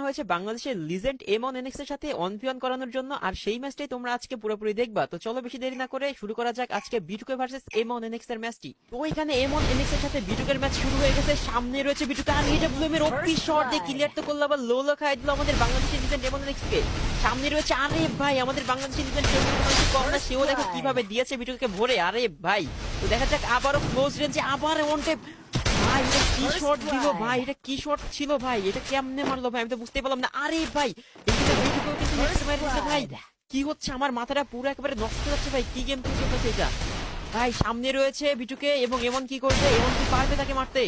হয়েছে বাংলাদেশের লিজেন্ড এমন এনএক্স এর সাথে 1v1 করানোর জন্য, আর সেই ম্যাচটাই তোমরা আজকে পুরোপুরি দেখবা। তো চলো বেশি দেরি না করে শুরু করা যাক আজকে বিটুকে ভার্সেস এমন এনএক্স এর ম্যাচটি। তো এখানে এমন এনএক্স এর সাথে বিটুকের ম্যাচ শুরু হয়ে গেছে। সামনে রয়েছে বিটুকে, আর এডব্লিউএম এর ওপি শট দিয়ে ক্লিয়ার তো করলো, আবার লো খাই দিল আমাদের বাংলাদেশের লিজেন্ড এমন এনএক্স কে। সামনে রয়েছে, আরে ভাই আমাদের বাংলাদেশের লিজেন্ড কম না, সেও দেখো কিভাবে দিয়েছে বিটুকে ভরে। আরে ভাই তো দেখা যাক আবারও ক্লোজ রেঞ্জে, আবার ওয়ান ট্যাপ। ভাই এটা কি শট দিল ভাই, এটা কি শট ছিল ভাই, এটা কেমনে মারলো ভাই আমি তো বুঝতেই পারলাম না। আরে ভাই এখানে বিটুকেও কিন্তু হেডশট মেরেছে ভাই। কি হচ্ছে, আমার মাথাটা পুরো একেবারে নষ্ট হয়ে যাচ্ছে ভাই, কি গেম প্লে চলতেছে এটা ভাই। সামনে রয়েছে বিটুকে এবং এমন কি করবে, এমন কি পারবে তাকে মারতে?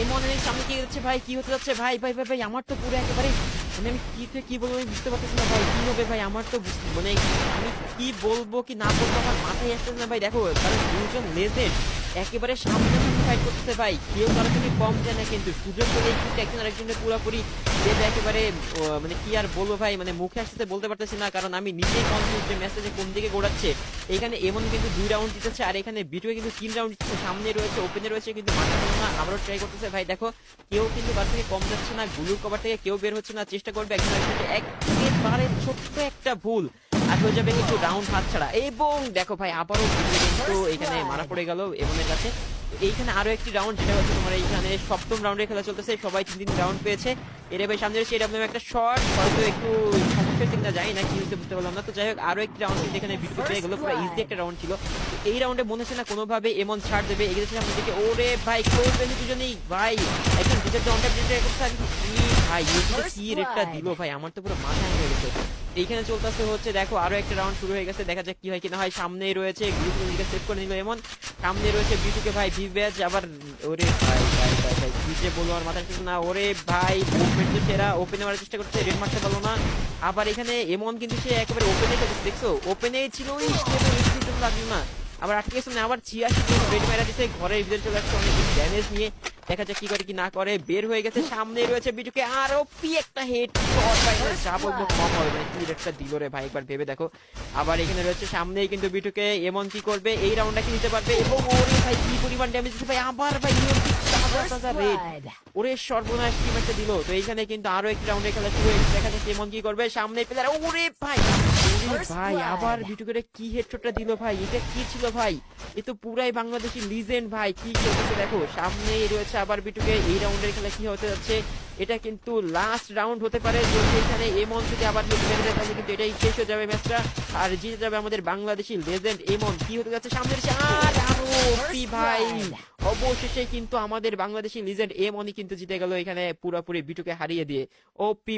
এমন এর সামনে কি হচ্ছে ভাই, কি হতে যাচ্ছে ভাই? ভাই ভাই ভাই আমার তো পুরো একেবারে মানে আমি কি বলবো আমি বুঝতে পারতেছি না ভাই, কি হবে ভাই আমার তো মানে আমি কি বলবো কি না বলবো আমার মাথায় আসতেছে না ভাই। দেখো কারণ দুজন লেজেন্ড একেবারে সামনে ফাইট করতেছে ভাই, কেউ কারো থেকে কম যায় না, কিন্তু সুযোগ পেলে কিন্তু একজন আরেকজনের পুরোপুরি যেটা একেবারে মানে কি আর বলবো ভাই, মানে মুখে আসতে বলতে পারতেছি না, কারণ আমি নিজেই কনফিউজ যে ম্যাচটা যে কোন দিকে গোড়াচ্ছে। এখানে এমন কিন্তু 2 রাউন্ড দিতেছে, আর এখানে বিটুয়ে কিন্তু 3 রাউন্ড দিতেছে। সামনে রয়েছে, ওপেনে রয়েছে, কিন্তু মাথা ভালো না, আবারও ট্রাই করতেছে ভাই। দেখো কেউ কিন্তু বার থেকে কম যাচ্ছে না, গুলুর কভার থেকে কেউ বের হচ্ছে না, চেষ্টা করবে একজন আরেকজনকে একেবারে ছোট্ট একটা ভুল আর হয়ে যাবে কিন্তু রাউন্ড হাত ছাড়া। এবং দেখো ভাই আবারও কিন্তু এখানে মারা পড়ে গেল এমনের কাছে। এইখানে আরো একটি রাউন্ড, যেটা হচ্ছে তোমার এইখানে সপ্তম রাউন্ডের খেলা চলতেছে, সবাই 3 রাউন্ড পেয়েছে। এর ভাই সামনে রয়েছে এরকম একটা শট, হয়তো একটু সমস্যা ঠিক না, যাই না কি হচ্ছে বুঝতে পারলাম না। তো যাই হোক আরো একটি রাউন্ড কিন্তু এখানে বিটুকে পেয়ে গেল, পুরো ইজি একটা রাউন্ড ছিল। এই রাউন্ডে মনে হচ্ছে না কোনোভাবে এমন ছাড় দেবে, এগিয়েছে সামনে দিকে। ওরে ভাই ক্লোজ রেঞ্জ দুজনেই ভাই, একদম ডিজার্ট অন ট্যাপ ডিজার্ট করতে ভাই কি রেটটা দিল ভাই, আমার তো পুরো মাথা হয়ে গেছে। এইখানে চলতেছে হচ্ছে দেখো আরো একটা রাউন্ড শুরু হয়ে গেছে, দেখা যাক কি হয় কিনা হয়। সামনেই রয়েছে গ্রুপকে সেভ করে নিল এমন, সামনে রয়েছে বিটুকে ভাই ভিভ্যাজ আবার। ওরে ভাই ভাই ভাই ভাই কি যে বলবো আমার মাথায় ঠিক না। ওরে ভাই মুভমেন্ট তো সেরা, ওপেনে মারার চেষ্টা করছে, রেড মারতে পারলো না। আবার এখানে এমন কিন্তু সে একেবারে ওপেনে খেলছে, দেখছো ওপেনেই ছিল, লাগলো না, আবার আটকে গেছে না। আবার 86 রেড মেরা দিচ্ছে, ঘরের ভিতরে চলে আসছে অনেক ড্যামেজ নিয়ে। দেখা যাক কি করে কি না করে, বের হয়ে গেছে। সামনে রয়েছে বিটুকে, আরো পি একটা হেড শট ভাই, যা বলবো কম হবে, মানে কি রেটটা দিল রে ভাই একবার ভেবে দেখো। আবার এখানে রয়েছে সামনেই কিন্তু বিটুকে, এমন কি করবে, এই রাউন্ডটা কি নিতে পারবে? এবং ওরে ভাই কি পরিমাণ ড্যামেজ দিচ্ছে ভাই, আবার ভাই রেড, ওরে সর্বনাশ টিম একটা দিল। তো এইখানে কিন্তু আরো একটি রাউন্ডের খেলা শুরু হয়ে গেছে, দেখা যাক এমন কি করবে। সামনে প্লেয়ার, ওরে ভাই ভাই আবার বিটুকে কি হেডশটটা দিল ভাই, এটা কি ছিল ভাই? এ তো পুরাই বাংলাদেশি লিজেন্ড ভাই, কি খেলতেছে দেখো। সামনেই রয়েছে আবার বিটুকে, এই রাউন্ডের খেলা কি হতে যাচ্ছে, এটা কিন্তু লাস্ট রাউন্ড হতে পারে। যদি এখানে এমন যদি আবার মেরে দেয় তাহলে কিন্তু এটাই শেষ হয়ে যাবে ম্যাচটা, আর জিতে যাবে আমাদের বাংলাদেশি লেজেন্ড এমন। কি হতে যাচ্ছে সামনে ভাই, অবশেষে কিন্তু আমাদের বাংলাদেশি লিজেন্ড এমনই কিন্তু জিতে গেল এখানে পুরোপুরি বিটুকে হারিয়ে দিয়ে। ওপি